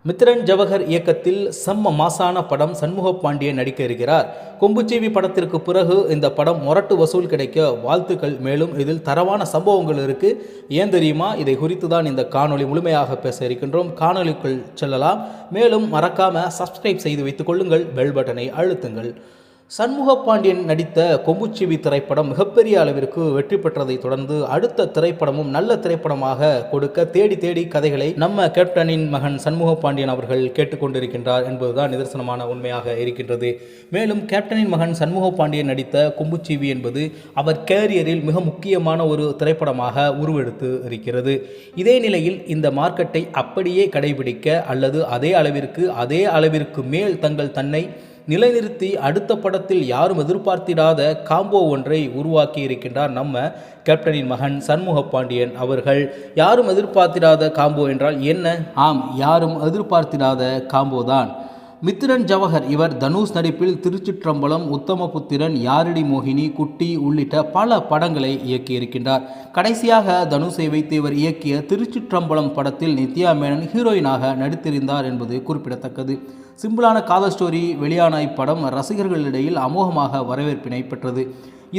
மித்ரன் ஜவஹர் இயக்கத்தில் செம்ம மாசான படம் சண்முக பாண்டியன் நடிக்க இருக்கிறார். கொம்புச்சீவி படத்திற்கு பிறகு இந்த படம் மொரட்டு வசூல் கிடைக்க வாழ்த்துக்கள். மேலும் இதில் தரவான சம்பவங்கள் இருக்கு. ஏன் தெரியுமா? இதை குறித்து தான் இந்த காணொளி முழுமையாக பேச இருக்கின்றோம். காணொளிக்குள் செல்லலாம். மேலும் மறக்காம சப்ஸ்கிரைப் செய்து வைத்துக் கொள்ளுங்கள். பெல் பட்டனை அழுத்துங்கள். சண்முக பாண்டியன் நடித்த கொம்புச்சீவி திரைப்படம் மிகப்பெரிய அளவிற்கு வெற்றி பெற்றதை தொடர்ந்து அடுத்த திரைப்படமும் நல்ல திரைப்படமாக கொடுக்க தேடி தேடி கதைகளை நம்ம கேப்டனின் மகன் சண்முக பாண்டியன் அவர்கள் கேட்டுக்கொண்டிருக்கின்றார் என்பதுதான் நிதர்சனமான உண்மையாக இருக்கின்றது. மேலும் கேப்டனின் மகன் சண்முக பாண்டியன் நடித்த கொம்புச்சீவி என்பது அவர் கேரியரில் மிக முக்கியமான ஒரு திரைப்படமாக உருவெடுத்து இருக்கிறது. இதே நிலையில் இந்த மார்க்கெட்டை அப்படியே கடைபிடிக்க அல்லது அதே அளவிற்கு மேல் தன்னை நிலைநிறுத்தி அடுத்த படத்தில் யாரும் எதிர்பார்த்திடாத காம்போ ஒன்றை உருவாக்கி இருக்கின்றார் நம்ம கேப்டனின் மகன் சண்முக பாண்டியன் அவர்கள். யாரும் எதிர்பார்த்திடாத காம்போ என்றால் என்ன? ஆம், யாரும் எதிர்பார்த்திடாத காம்போ தான். மித்ரன் ஜவஹர் இவர் தனுஷ் நடிப்பில் திருச்சிற்றம்பலம், உத்தமபுத்திரன், யாரடி மோகினி, குட்டி உள்ளிட்ட பல படங்களை இயக்கியிருக்கின்றார். கடைசியாக தனுஷை வைத்து இவர் இயக்கிய திருச்சிற்றம்பலம் படத்தில் நித்யா மேனன் ஹீரோயினாக நடித்திருந்தார் என்பது குறிப்பிடத்தக்கது. சிம்பிளான காதல் ஸ்டோரி வெளியான இப்படம் ரசிகர்களிடையில் அமோகமாக வரவேற்பினை பெற்றது.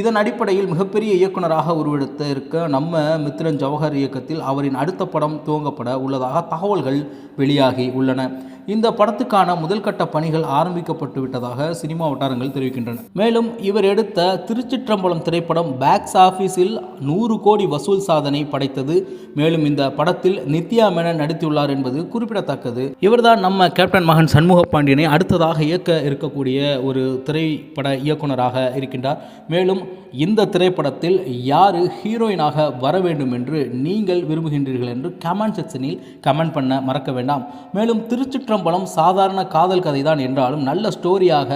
இதன் அடிப்படையில் மிகப்பெரிய இயக்குநராக உருவெடுத்த இருக்க நம்ம மித்ரன் ஜவஹர் இயக்கத்தில் அவரின் அடுத்த படம் துவங்கப்பட உள்ளதாக தகவல்கள் வெளியாகி உள்ளன. இந்த படத்துக்கான முதல் கட்ட பணிகள் ஆரம்பிக்கப்பட்டு விட்டதாக சினிமா வட்டாரங்கள் தெரிவிக்கின்றன. மேலும் இவர் எடுத்த திருச்சிற்றம்பலம் திரைப்படம் பாக்ஸ் ஆபீஸில் 100 கோடி வசூல் சாதனை படைத்தது. மேலும் இந்த படத்தில் நித்யா மேனன் நடித்துள்ளார் என்பது குறிப்பிடத்தக்கது. இவர்தான் நம்ம கேப்டன் மகன் சண்முக பாண்டியனை அடுத்ததாக இயக்க இருக்கக்கூடிய ஒரு திரைப்பட இயக்குநராக இருக்கின்றார். மேலும் இந்த திரைப்படத்தில் யார் ஹீரோயினாக வர வேண்டும் என்று நீங்கள் விரும்புகின்றீர்கள் என்று கமெண்ட் செக்ஷனில் கமெண்ட் பண்ண மறக்க வேண்டாம். மேலும் திருச்சிற்றம்பலம் சாதாரண காதல் கதை தான் என்றாலும் நல்ல ஸ்டோரியாக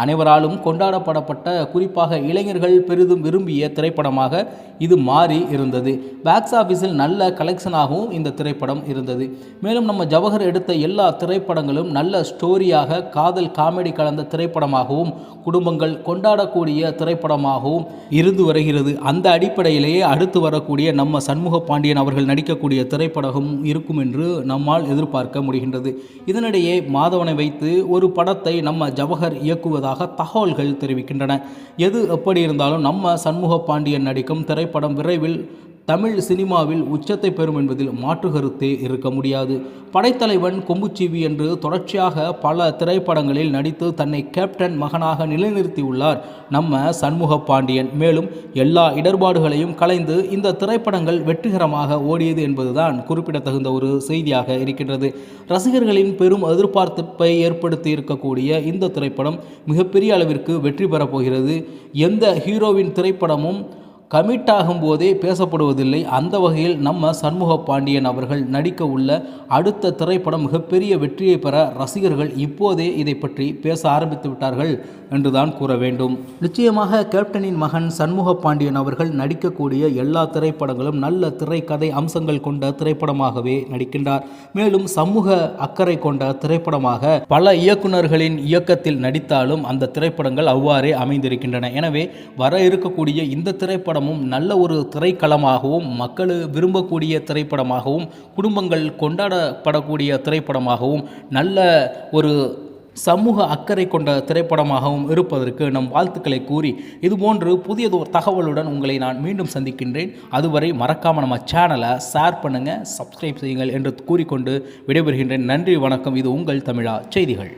அனைவராலும் கொண்டாடப்படப்பட்ட, குறிப்பாக இளைஞர்கள் பெரிதும் விரும்பிய திரைப்படமாக இது மாறி இருந்தது. பாக்ஸ் ஆஃபீஸில் நல்ல கலெக்ஷனாகவும் இந்த திரைப்படம் இருந்தது. மேலும் நம்ம ஜவஹர் எடுத்த எல்லா திரைப்படங்களும் நல்ல ஸ்டோரியாக, காதல் காமெடி கலந்த திரைப்படமாகவும், குடும்பங்கள் கொண்டாடக்கூடிய திரைப்படமாகவும் இருந்து வருகிறது. அந்த அடிப்படையிலேயே அடுத்து வரக்கூடிய நம்ம சண்முக பாண்டியன் அவர்கள் நடிக்கக்கூடிய திரைப்படம் இருக்கும் என்று நம்மால் எதிர்பார்க்க முடிகின்றது. இதனிடையே மாதவனை வைத்து ஒரு படத்தை நம்ம ஜவஹர் இயக்குவதாக தகவல்கள் தெரிவிக்கின்றன. எது எப்படி இருந்தாலும் நம்ம சண்முக பாண்டியன் நடிக்கும் திரைப்படம் விரைவில் தமிழ் சினிமாவில் உச்சத்தை பெறும் என்பதில் மாற்று கருத்தே இருக்க முடியாது. படைத்தலைவன், கொம்புச்சீவி என்று தொடர்ச்சியாக பல திரைப்படங்களில் நடித்து தன்னை கேப்டன் மகனாக நிலைநிறுத்தியுள்ளார் நம்ம சண்முக பாண்டியன். மேலும் எல்லா இடர்பாடுகளையும் களைந்து இந்த திரைப்படங்கள் வெற்றிகரமாக ஓடியது என்பதுதான் குறிப்பிடத்தகுந்த ஒரு செய்தியாக இருக்கின்றது. ரசிகர்களின் பெரும் எதிர்பார்ப்பை ஏற்படுத்தி இருக்கக்கூடிய இந்த திரைப்படம் மிகப்பெரிய அளவிற்கு வெற்றி பெறப்போகிறது. எந்த ஹீரோவின் திரைப்படமும் கமிட் ஆகும் போதே பேசப்படுவதில்லை. அந்த வகையில் நம்ம சண்முக பாண்டியன் அவர்கள் நடிக்க உள்ள அடுத்த திரைப்படம் மிகப்பெரிய வெற்றியை பெற ரசிகர்கள் இப்போதே இதை பற்றி பேச ஆரம்பித்து விட்டார்கள் என்றுதான் கூற வேண்டும். நிச்சயமாக கேப்டனின் மகன் சண்முக பாண்டியன் அவர்கள் நடிக்கக்கூடிய எல்லா திரைப்படங்களும் நல்ல திரைக்கதை அம்சங்கள் கொண்ட திரைப்படமாகவே நடிக்கின்றார். மேலும் சமூக அக்கறை கொண்ட திரைப்படமாக பல இயக்குநர்களின் இயக்கத்தில் நடித்தாலும் அந்த திரைப்படங்கள் அவ்வாறே அமைந்திருக்கின்றன. எனவே வர இருக்கக்கூடிய இந்த திரைப்படம் நல்ல ஒரு திரைக்களமாகவும், மக்கள் விரும்பக்கூடிய திரைப்படமாகவும், குடும்பங்கள் கொண்டாடப்படக்கூடிய திரைப்படமாகவும், நல்ல ஒரு சமூக அக்கறை கொண்ட திரைப்படமாகவும் இருப்பதற்கு நம் வாழ்த்துக்களை கூறி இதுபோன்று புதிய தகவலுடன் உங்களை நான் மீண்டும் சந்திக்கின்றேன். அதுவரை மறக்காமல் நம்ம சேனலை ஷேர் பண்ணுங்கள், சப்ஸ்கிரைப் செய்யுங்கள் என்று கூறிக்கொண்டு விடைபெறுகின்றேன். நன்றி, வணக்கம். இது உங்கள் தமிழா செய்திகள்.